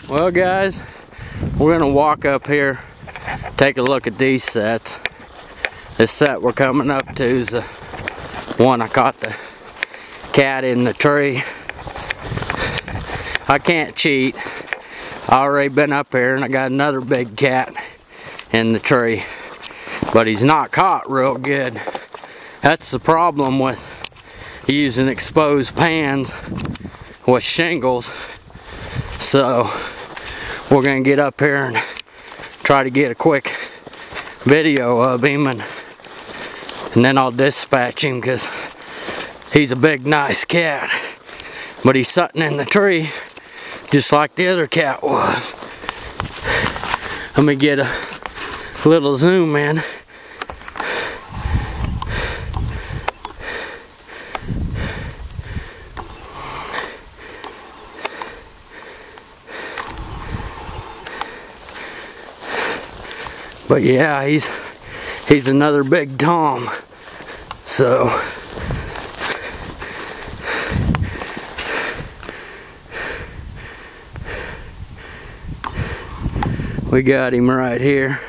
Well guys, we're gonna walk up here, take a look at these sets. This set we're coming up to is the one I caught the cat in the tree. I can't cheat. I already been up here and I got another big cat in the tree, but he's not caught real good. That's the problem with using exposed pans with shingles. So we're gonna get up here and try to get a quick video of him, and then I'll dispatch him because he's a big nice cat, but he's sitting in the tree just like the other cat was. Let me get a little zoom in. But yeah, he's another big tom. So we got him right here.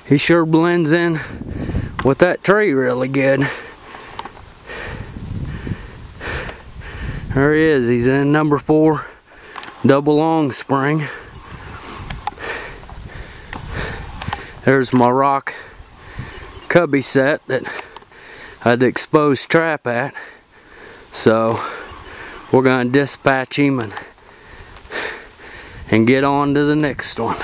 He sure blends in with that tree really good. There he is. He's in number 4 double long spring. There's my rock cubby set that I had the exposed trap at. So we're gonna dispatch him and get on to the next one.